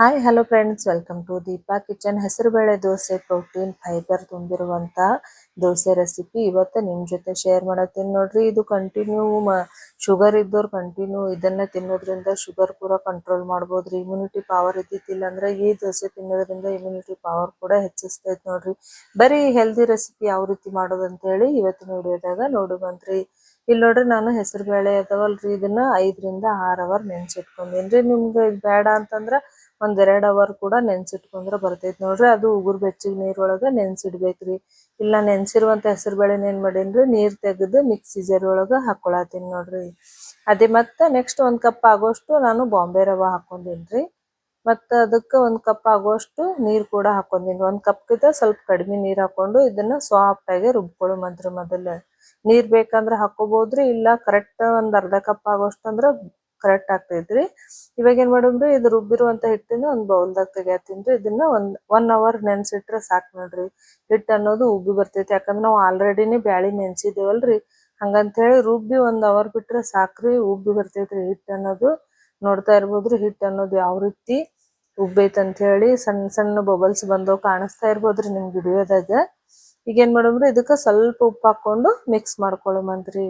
Hi hello friends, welcome to Deepa kitchen. ಹೆಸರುಬೇಳೆ dosa protein fibre ತುಂಬಿರುವಂತ dosa recipe ಇವತ್ತು ನಿಮ್ಮ ಜೊತೆ ಶೇರ್ ಮಾಡತ್ತೀನಿ ನೋಡ್ರಿ. ಇದು ಕಂಟಿನ್ಯೂ ಶುಗರ್ ಇದ್ದವ್ರು ಕಂಟಿನ್ಯೂ ಇದನ್ನ ತಿನ್ನೋದ್ರಿಂದ ಶುಗರ್ ಕೂಡ ಕಂಟ್ರೋಲ್ ಮಾಡ್ಬೋದ್ರಿ. ಇಮ್ಯುನಿಟಿ ಪವರ್ ಇದ್ದಿದ್ದಿಲ್ಲ ಅಂದ್ರೆ ಈ ದೋಸೆ ತಿನ್ನೋದ್ರಿಂದ ಇಮ್ಯುನಿಟಿ ಪವರ್ ಕೂಡ ಹೆಚ್ಚಿಸ್ತೈತೆ ನೋಡ್ರಿ. ಬರೀ ಹೆಲ್ದಿ ರೆಸಿಪಿ ಯಾವ ರೀತಿ ಮಾಡೋದು ಅಂತ ಹೇಳಿ ಇವತ್ತಿನ ವಿಡಿಯೋದಾಗ ನೋಡುವಂತ್ರಿ. ಇಲ್ಲಿ ನೋಡ್ರಿ, ನಾನು ಹೆಸರು ಬೇಳೆ ಅದಾವಲ್ರಿ, ಇದನ್ನ 5ರಿಂದ 6 ಅವರ್ ನೆನ್ಸಿಟ್ಕೊಂಡೇನ್ರಿ. ನಿಮ್ಗೆ ಬೇಡ ಅಂತಂದ್ರ ಒಂದ್ 2 ಅವರ್ ಕೂಡ ನೆನ್ಸಿಟ್ಕೊಂಡ್ರ ಬರ್ತೈತಿ ನೋಡ್ರಿ. ಅದು ಉಗುರು ಬೆಚ್ಚಗೆ ನೀರೊಳಗ ನೆನ್ಸಿಡ್ಬೇಕ್ರಿ. ಇಲ್ಲ ನೆನ್ಸಿರುವಂತ ಹೆಸರು ಬೇಳೆನ ಏನ್ ಮಾಡೇನ್ರಿ, ನೀರ್ ತೆಗೆದು ಮಿಕ್ಸಿ ಜಾರ್ ಒಳಗ ಹಾಕೊಳತೀನಿ ನೋಡ್ರಿ. ಅದೇ ಮತ್ತ ನೆಕ್ಸ್ಟ್ 1 ಕಪ್ ಆಗೋಷ್ಟು ನಾನು ಬಾಂಬೆ ರವಾ ಹಾಕೊಂಡೇನ್ರಿ. ಮತ್ತ ಅದಕ್ಕೆ 1 ಕಪ್ ಆಗುವಷ್ಟು ನೀರ್ ಕೂಡ ಹಾಕೊಂಡೀನಿ. 1 ಕಪ್ಗಿಂತ ಸ್ವಲ್ಪ ಕಡಿಮೆ ನೀರ್ ಹಾಕೊಂಡು ಇದನ್ನ ಸಾಫ್ಟ್ ಆಗಿ ರುಬ್ಕೊಳ್ಳೋ ಮಂತ್ರ. ಮೊದಲ ನೀರ್ ಬೇಕಂದ್ರ ಹಾಕೋಬಹುದ್ರಿ, ಇಲ್ಲ ಕರೆಕ್ಟ್ ಒಂದ್ ಅರ್ಧ ಕಪ್ ಆಗೋಷ್ಟು ಅಂದ್ರ ಕರೆಕ್ಟ್ ಆಗ್ತೈತ್ರಿ. ಇವಾಗ ಏನ್ ಮಾಡೋದ್ರಿ, ಇದು ರುಬ್ಬಿರುವಂತ ಹಿಟ್ಟನ್ನ ಒಂದ್ ಬೌಲ್ದಾಗ ತೆಗಿಯತ್ತೀನ್ರಿ. ಇದನ್ನ ಒನ್ ಅವರ್ ನೆನ್ಸಿಟ್ರೆ ಸಾಕ್ ನೋಡ್ರಿ. ಹಿಟ್ಟು ಅನ್ನೋದು ಉಬ್ಬಿ ಬರ್ತೈತಿ, ಯಾಕಂದ್ರ ನಾವು ಆಲ್ರೆಡಿನೇ ಬ್ಯಾಳಿ ನೆನ್ಸಿದೇವಲ್ರಿ. ಹಂಗಂತ ಹೇಳಿ ರುಬ್ಬಿ 1 ಅವರ್ ಬಿಟ್ರೆ ಸಾಕ್ರಿ, ಉಬ್ಬಿ ಬರ್ತೈತ್ರಿ ಹಿಟ್ಟು ಅನ್ನೋದು. ನೋಡ್ತಾ ಇರ್ಬೋದ್ರಿ ಹಿಟ್ಟು ಅನ್ನೋದು ಯಾವ ರೀತಿ ಉಬ್ಬೈತ್ ಅಂತ ಹೇಳಿ. ಸಣ್ಣ ಸಣ್ಣ ಬಬಲ್ಸ್ ಬಂದವ್ ಕಾಣಿಸ್ತಾ ಇರ್ಬೋದ್ರಿ ನಿಮ್ ವಿಡಿಯೋದಾಗ. ಈಗ ಏನ್ ಮಾಡೋದ್ರಿ, ಇದಕ್ಕ ಸ್ವಲ್ಪ ಉಪ್ಪು ಹಾಕೊಂಡು ಮಿಕ್ಸ್ ಮಾಡ್ಕೊಳ್ಳೋಮಂತ್ರಿ.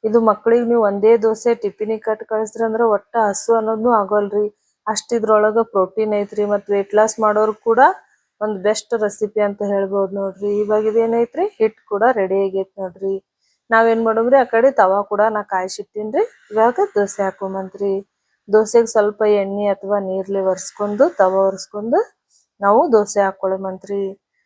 ಇದು ಮಕ್ಳಿಗೆ ನೀವು ಒಂದೇ ದೋಸೆ ಟಿಫಿನಿಗೆ ಕಟ್ ಕಳಿಸ್ರಿ ಅಂದ್ರ ಒಟ್ಟ ಹಸು ಅನ್ನೋದ್ನು ಆಗೋಲ್ರಿ. ಅಷ್ಟ್ ಇದ್ರೊಳಗ ಪ್ರೋಟೀನ್ ಐತ್ರಿ. ಮತ್ ವೇಟ್ ಲಾಸ್ ಮಾಡೋರು ಕೂಡ ಒಂದ್ ಬೆಸ್ಟ್ ರೆಸಿಪಿ ಅಂತ ಹೇಳ್ಬೋದು ನೋಡ್ರಿ. ಇವಾಗ ಇದೇನೈತ್ರಿ, ಹಿಟ್ ಕೂಡ ರೆಡಿ ಆಗೈತ್ ನೋಡ್ರಿ. ನಾವೇನ್ ಮಾಡೋದ್ರಿ, ಆ ಕಡೆ ತವಾ ಕೂಡ ನಾ ಕಾಯಿಸಿಟ್ಟಿನ್ರಿ. ಇವಾಗ ದೋಸೆ ಹಾಕೊಂಬಂತ್ರಿ. ದೋಸೆಗೆ ಸ್ವಲ್ಪ ಎಣ್ಣೆ ಅಥವಾ ನೀರ್ಲಿ ಒರೆಸ್ಕೊಂಡು ತವಾ ಒರೆಸ್ಕೊಂಡು ನಾವು ದೋಸೆ ಹಾಕೊಳ್ಳೋಮಂತ್ರಿ.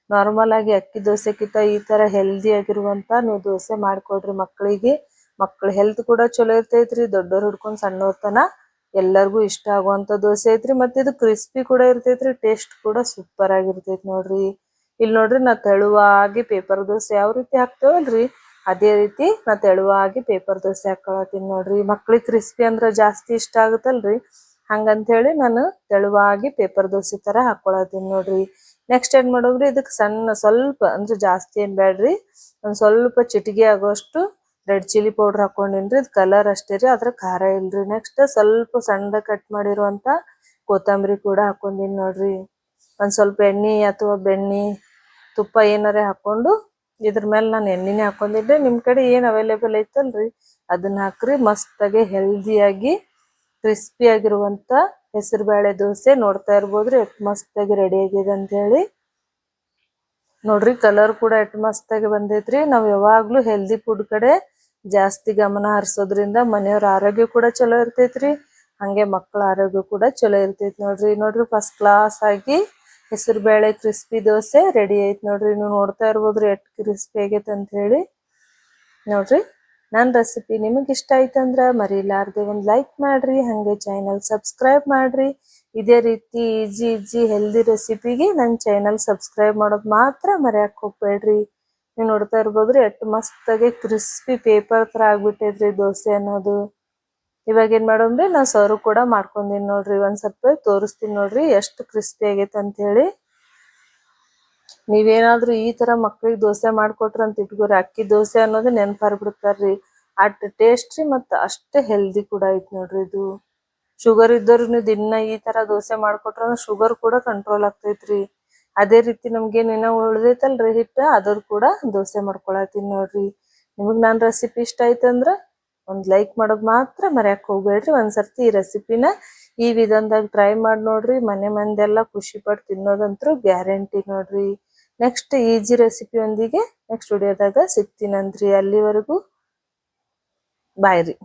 ನಾರ್ಮಲ್ ಆಗಿ ಅಕ್ಕಿ ದೋಸೆಕ್ಕಿಂತ ಈ ತರ ಹೆಲ್ದಿ ಆಗಿರುವಂತ ನೀವು ದೋಸೆ ಮಾಡ್ಕೊಡ್ರಿ ಮಕ್ಕಳಿಗೆ. ಮಕ್ಳ ಹೆಲ್ತ್ ಕೂಡ ಚಲೋ ಇರ್ತೈತ್ರಿ. ದೊಡ್ಡೋರ್ ಹಿಡ್ಕೊಂಡ್ ಸಣ್ಣೋರ್ ತನ ಎಲ್ಲರಿಗೂ ಇಷ್ಟ ಆಗುವಂತ ದೋಸೆ ಐತ್ರಿ. ಮತ್ತೆ ಇದು ಕ್ರಿಸ್ಪಿ ಕೂಡ ಇರ್ತೈತ್ರಿ. ಟೇಸ್ಟ್ ಕೂಡ ಸೂಪರ್ ಆಗಿರ್ತೈತಿ ನೋಡ್ರಿ. ಇಲ್ಲಿ ನೋಡ್ರಿ, ನಾ ತೆಳುವಾಗಿ ಪೇಪರ್ ದೋಸೆ ಯಾವ ರೀತಿ ಹಾಕ್ತೇವಲ್ರಿ, ಅದೇ ರೀತಿ ನಾ ತೆಳುವಾಗಿ ಪೇಪರ್ ದೋಸೆ ಹಾಕೊಳತೀನಿ ನೋಡ್ರಿ. ಮಕ್ಳಿಗೆ ಕ್ರಿಸ್ಪಿ ಅಂದ್ರ ಜಾಸ್ತಿ ಇಷ್ಟ ಆಗುತ್ತಲ್ರಿ, ಹಂಗಂತ ಹೇಳಿ ನಾನು ತೆಳುವಾಗಿ ಪೇಪರ್ ದೋಸೆ ತರ ಹಾಕೊಳತೀನಿ ನೋಡ್ರಿ. ನೆಕ್ಸ್ಟ್ ಏನ್ ಮಾಡೋದ್ರಿ, ಇದಕ್ ಸಣ್ಣ ಸ್ವಲ್ಪ ಅಂದ್ರೆ ಜಾಸ್ತಿ ಏನ್ ಬ್ಯಾಡ್ರಿ, ಒಂದ್ ಸ್ವಲ್ಪ ಚಿಟಿಗೆ ಆಗೋಷ್ಟು ರೆಡ್ ಚಿಲ್ಲಿ ಪೌಡರ್ ಹಾಕೊಂಡಿನ್ರಿ. ಇದು ಕಲರ್ ಅಷ್ಟೇ ರೀ, ಅದ್ರ ಖಾರ ಇಲ್ರಿ. ನೆಕ್ಸ್ಟ್ ಸ್ವಲ್ಪ ಸಣ್ಣದ ಕಟ್ ಮಾಡಿರುವಂತ ಕೊತ್ತಂಬರಿ ಕೂಡ ಹಾಕೊಂಡಿನಿ ನೋಡ್ರಿ. ಒಂದ್ ಸ್ವಲ್ಪ ಎಣ್ಣೆ ಅಥವಾ ಬೆಣ್ಣೆ ತುಪ್ಪ ಏನಾರೇ ಹಾಕೊಂಡು ಇದ್ರ ಮೇಲೆ ನಾನು ಎಣ್ಣೆನೆ ಹಾಕೊಂಡಿದ್ದೆ. ನಿಮ್ ಕಡೆ ಏನ್ ಅವೈಲೇಬಲ್ ಐತಲ್ರಿ ಅದನ್ನ ಹಾಕ್ರಿ. ಮಸ್ತಾಗಿ ಹೆಲ್ದಿಯಾಗಿ ಕ್ರಿಸ್ಪಿ ಆಗಿರುವಂತ ಹೆಸರು ಬೇಳೆ ದೋಸೆ ನೋಡ್ತಾ ಇರ್ಬೋದ್ರಿ ಎಷ್ಟ್ ಮಸ್ತಾಗಿ ರೆಡಿ ಆಗಿದೆ ಅಂತ ಹೇಳಿ. ನೋಡ್ರಿ, ಕಲರ್ ಕೂಡ ಎಷ್ಟ್ ಮಸ್ತಾಗಿ ಬಂದೈತ್ರಿ. ನಾವ್ ಯಾವಾಗ್ಲೂ ಹೆಲ್ದಿ ಫುಡ್ ಕಡೆ ಜಾಸ್ತಿ ಗಮನ ಹರಿಸೋದ್ರಿಂದ ಮನೆಯವ್ರ ಆರೋಗ್ಯ ಕೂಡ ಚಲೋ ಇರ್ತೈತ್ರಿ, ಹಂಗೆ ಮಕ್ಕಳ ಆರೋಗ್ಯ ಕೂಡ ಚಲೋ ಇರ್ತೈತಿ ನೋಡ್ರಿ. ನೋಡ್ರಿ, ಫಸ್ಟ್ ಕ್ಲಾಸ್ ಆಗಿ ಹೆಸರು ಬೇಳೆ ಕ್ರಿಸ್ಪಿ ದೋಸೆ ರೆಡಿ ಐತ್ ನೋಡ್ರಿ. ನೀವು ನೋಡ್ತಾ ಇರ್ಬೋದ್ರಿ ಎಷ್ಟ್ ಕ್ರಿಸ್ಪಿ ಆಗೈತೆ ಅಂತ ಹೇಳಿ. ನೋಡ್ರಿ, ನನ್ನ ರೆಸಿಪಿ ನಿಮಗೆ ಇಷ್ಟ ಆಯ್ತಂದ್ರ ಮರಿಲಾರ್ದೆ ಒಂದು ಲೈಕ್ ಮಾಡ್ರಿ, ಹಂಗೆ ಚಾನಲ್ ಸಬ್ಸ್ಕ್ರೈಬ್ ಮಾಡ್ರಿ. ಇದೇ ರೀತಿ ಈಜಿ ಹೆಲ್ದಿ ರೆಸಿಪಿಗೆ ನನ್ನ ಚಾನಲ್ ಸಬ್ಸ್ಕ್ರೈಬ್ ಮಾಡೋದು ಮಾತ್ರ ಮರೆಯಕ್ಕೆ ಹೋಗ್ಬೇಡ್ರಿ. ನೀವು ನೋಡ್ತಾ ಇರ್ಬೋದ್ರಿ ಎಷ್ಟ್ ಮಸ್ತಾಗಿ ಕ್ರಿಸ್ಪಿ ಪೇಪರ್ ತರ ಆಗ್ಬಿಟ್ಟೈತ್ರಿ ದೋಸೆ ಅನ್ನೋದು. ಇವಾಗ ಏನ್ ಮಾಡೋದ್ರಿ, ನಾ ಸರ್ವ್ ಕೂಡ ಮಾಡ್ಕೊಂಡೀನಿ ನೋಡ್ರಿ. ಒಂದ್ ಸ್ವಲ್ಪ ತೋರಿಸ್ತೀನಿ ನೋಡ್ರಿ ಎಷ್ಟು ಕ್ರಿಸ್ಪಿ ಆಗೈತೆ ಅಂತ ಹೇಳಿ. ನೀವೇನಾದ್ರೂ ಈ ತರ ಮಕ್ಳಿಗೆ ದೋಸೆ ಮಾಡ್ಕೊಟ್ರ ಅಂತ ಇಟ್ಕೋರಿ, ಅಕ್ಕಿ ದೋಸೆ ಅನ್ನೋದು ನೆನ್ಪಾರ್ಬಿಡ್ತಾರ್ರಿ. ಅಟ್ ಟೇಸ್ಟ್ ರೀ, ಮತ್ತ ಅಷ್ಟೇ ಹೆಲ್ದಿ ಕೂಡ ಐತ್ ನೋಡ್ರಿ. ಇದು ಶುಗರ್ ಇದ್ದವ್ರು ನೀವು ದಿನ ಈ ತರ ದೋಸೆ ಮಾಡ್ಕೊಟ್ರ ಶುಗರ್ ಕೂಡ ಕಂಟ್ರೋಲ್ ಆಗ್ತೈತ್ರಿ. ಅದೇ ರೀತಿ ನಮ್ಗೇನ್ ಏನೋ ಉಳ್ದೈತಲ್ರಿ ಹಿಟ್ಟ, ಅದ್ರ ಕೂಡ ದೋಸೆ ಮಾಡ್ಕೊಳತೀನಿ ನೋಡ್ರಿ. ನಿಮಗ್ ನನ್ನ ರೆಸಿಪಿ ಇಷ್ಟ ಆಯ್ತಂದ್ರ ಒಂದ್ ಲೈಕ್ ಮಾಡೋದ್ ಮಾತ್ರ ಮರ್ಯಾಕ್ ಹೋಗ್ಬೇಡ್ರಿ. ಒಂದ್ಸರ್ತಿ ಈ ರೆಸಿಪಿನ ಈ ವಿಧಾನದಾಗ ಟ್ರೈ ಮಾಡಿ ನೋಡ್ರಿ. ಮನೆ ಮಂದೆಲ್ಲ ಖುಷಿ ಪಟ್ಟು ತಿನ್ನೋದಂತ್ರು ಗ್ಯಾರಂಟಿ ನೋಡ್ರಿ. ನೆಕ್ಸ್ಟ್ ಈಜಿ ರೆಸಿಪಿ ಒಂದಿಗೆ ನೆಕ್ಸ್ಟ್ ವಿಡಿಯೋದಾಗ ಸಿಗ್ತೀನಂತ್ರಿ. ಅಲ್ಲಿವರೆಗೂ ಬಾಯ್ ರೀ.